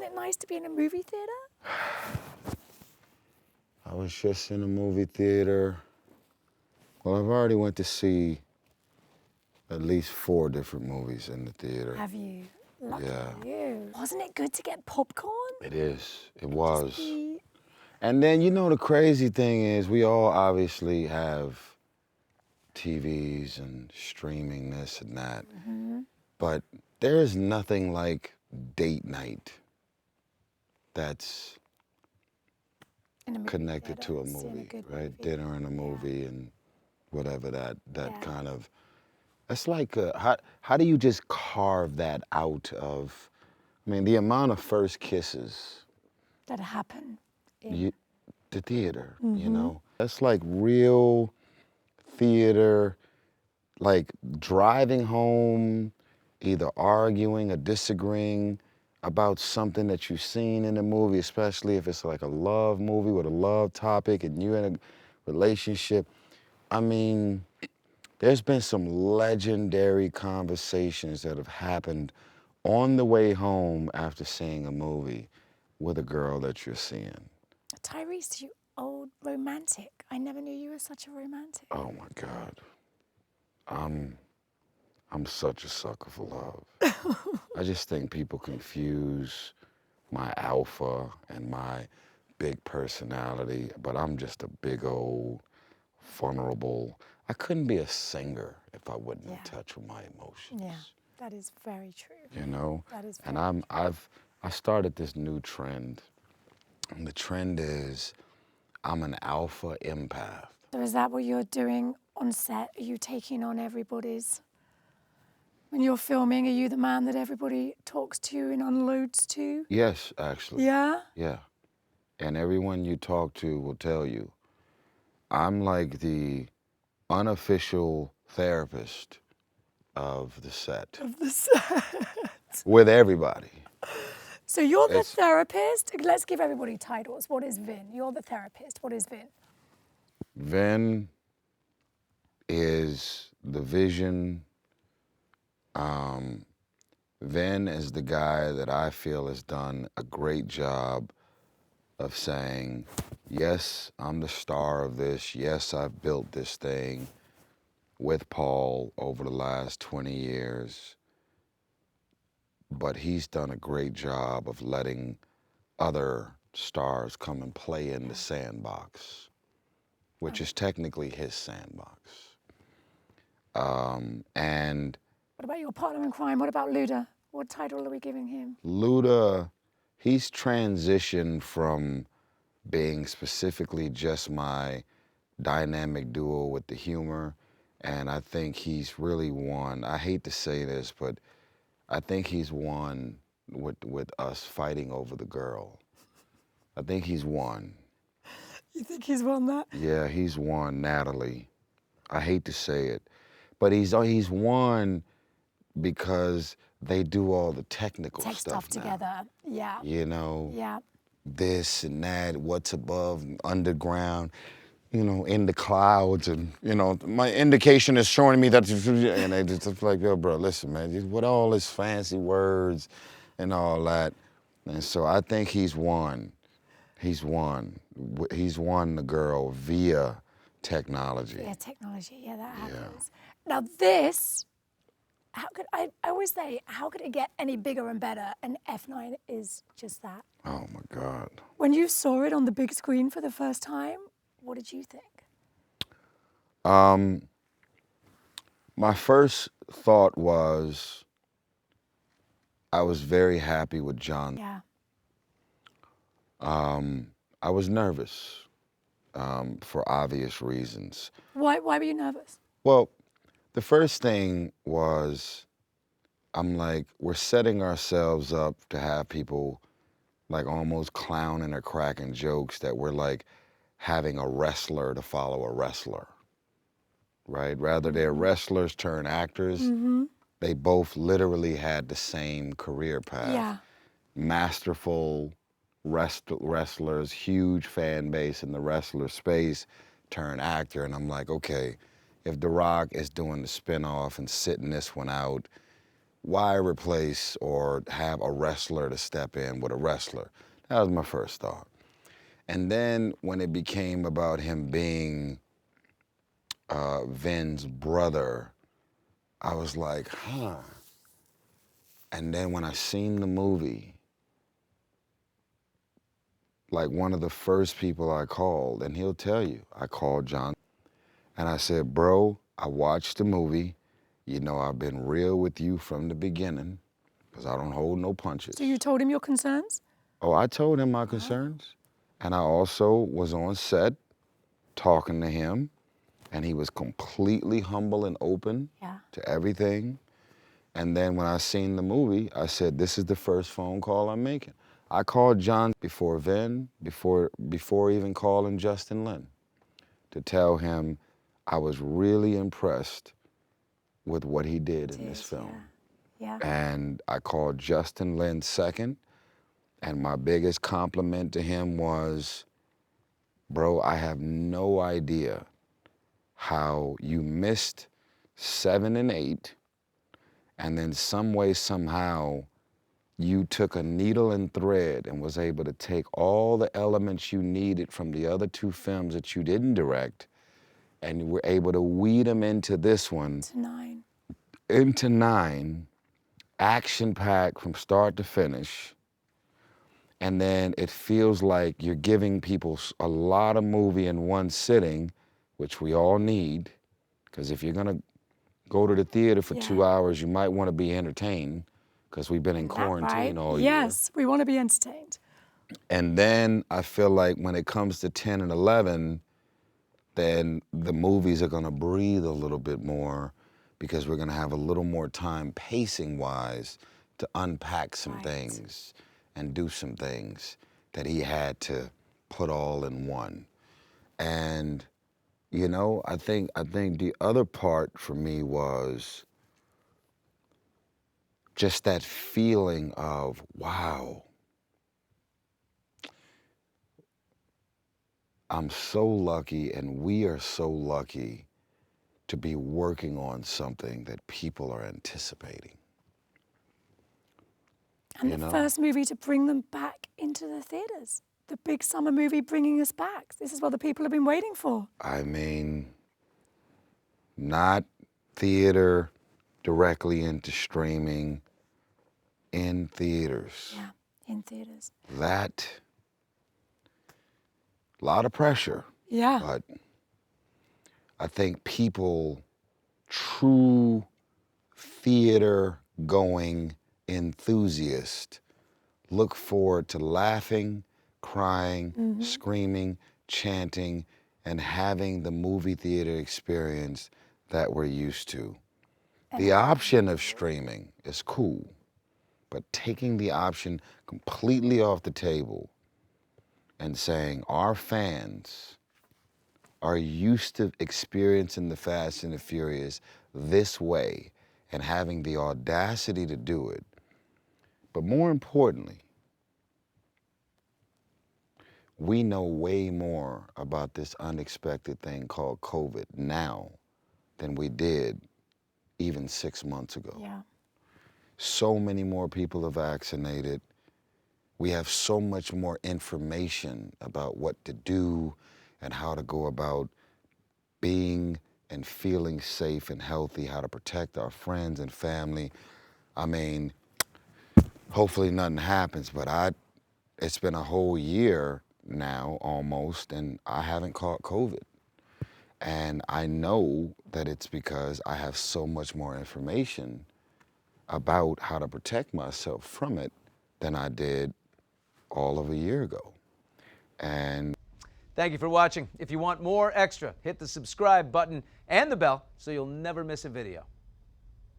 it nice to be in a movie theater? I was just in a movie theater. Well, I've already went to see at least 4 different movies in the theater. Have you? Lucky Yeah. you. Wasn't it good to get popcorn? It is. It was. Just be... And then, you know, the crazy thing is we all obviously have TVs and streaming this and that. Mm-hmm. But there is nothing like date night that's connected to a movie, right? Movie. Dinner and a movie and whatever that kind of... It's like, how do you just carve that out of... I mean, the amount of first kisses... That happen in... the theater, you know? That's like real theater, like driving home, either arguing or disagreeing about something that you've seen in a movie, especially if it's like a love movie with a love topic and you're in a relationship. I mean, there's been some legendary conversations that have happened on the way home after seeing a movie with a girl that you're seeing. Tyrese, you old romantic. I never knew you were such a romantic. Oh my God. I'm such a sucker for love. I just think people confuse my alpha and my big personality, but I'm just a big old vulnerable... I couldn't be a singer if I wasn't in touch with my emotions. Yeah, that is very true. You know? That is very And I started this new trend, and the trend is I'm an alpha empath. So is that what you're doing on set? Are you taking on everybody's... When you're filming, are you the man that everybody talks to and unloads to? Yes, actually. Yeah? Yeah. And everyone you talk to will tell you, I'm like the unofficial therapist of the set. Of the set. With everybody. So you're the therapist. Let's give everybody titles. What is Vin? You're the therapist. What is Vin? Vin is the vision. Vin is the guy that I feel has done a great job of saying, yes, I'm the star of this. Yes, I've built this thing with Paul over the last 20 years. But he's done a great job of letting other stars come and play in the sandbox, which is technically his sandbox. And what about your partner in crime? What about Luda? What title are we giving him? Luda, he's transitioned from being specifically just my dynamic duo with the humor, and I think he's really won. I hate to say this, but I think he's won with us fighting over the girl. I think he's won. You think he's won that? Yeah, he's won Natalie. I hate to say it, but he's won because they do all the technical stuff now. Together, yeah. You know, yeah. This and that, what's above, underground, you know, in the clouds, and you know, my indication is showing me that, and they just like, yo, bro, listen, man, what all this fancy words and all that, and so I think he's won. He's won. He's won the girl via technology. Via technology, yeah, that happens. Yeah. Now this, how could I always say, how could it get any bigger and better? And F9 is just that. Oh my God. When you saw it on the big screen for the first time, what did you think? My first thought was, I was very happy with John. Yeah. I was nervous for obvious reasons. Why were you nervous? Well, the first thing was, I'm like, we're setting ourselves up to have people like almost clowning or cracking jokes that we're like having a wrestler to follow a wrestler, right? Rather they're wrestlers turned actors. They both literally had the same career path. Yeah. Masterful wrestlers, huge fan base in the wrestler space, turned actor. And I'm like, okay, if The Rock is doing the spinoff and sitting this one out, why replace or have a wrestler to step in with a wrestler? That was my first thought. And then when it became about him being Vin's brother, I was like, huh. And then when I seen the movie, like one of the first people I called, and he'll tell you, I called John, and I said, bro, I watched the movie. You know, I've been real with you from the beginning, because I don't hold no punches. So you told him your concerns? Oh, I told him my concerns. And I also was on set talking to him, and he was completely humble and open to everything. And then when I seen the movie, I said, this is the first phone call I'm making. I called John before Vin, before even calling Justin Lin, to tell him I was really impressed with what he did in this film. Yeah. And I called Justin Lin second, and my biggest compliment to him was, bro, I have no idea how you missed 7 and 8, and then some way, somehow, you took a needle and thread and was able to take all the elements you needed from the other 2 films that you didn't direct, and you were able to weed them into this one. Into 9, action-packed from start to finish. And then it feels like you're giving people a lot of movie in one sitting, which we all need, because if you're gonna go to the theater for 2 hours, you might want to be entertained, because we've been in quarantine all year. Yes, we want to be entertained. And then I feel like when it comes to 10 and 11, then the movies are gonna breathe a little bit more, because we're gonna have a little more time pacing-wise to unpack some things and do some things that he had to put all in one. And, you know, I think the other part for me was just that feeling of, wow, I'm so lucky, and we are so lucky to be working on something that people are anticipating. And the first movie to bring them back into the theaters. The big summer movie bringing us back. This is what the people have been waiting for. I mean, not theater directly into streaming, in theaters. Yeah, in theaters. That, a lot of pressure. Yeah. But I think people, true theater-going enthusiasts, look forward to laughing, crying, screaming, chanting, and having the movie theater experience that we're used to. The option of streaming is cool, but taking the option completely off the table and saying our fans are used to experiencing the Fast and the Furious this way and having the audacity to do it. But more importantly, we know way more about this unexpected thing called COVID now than we did even 6 months ago. Yeah. So many more people are vaccinated. We have so much more information about what to do and how to go about being and feeling safe and healthy, how to protect our friends and family. I mean, hopefully nothing happens, but it's been a whole year now almost, and I haven't caught COVID. And I know that it's because I have so much more information about how to protect myself from it than I did all of a year ago. And thank you for watching. If you want more extra, hit the subscribe button and the bell so you'll never miss a video.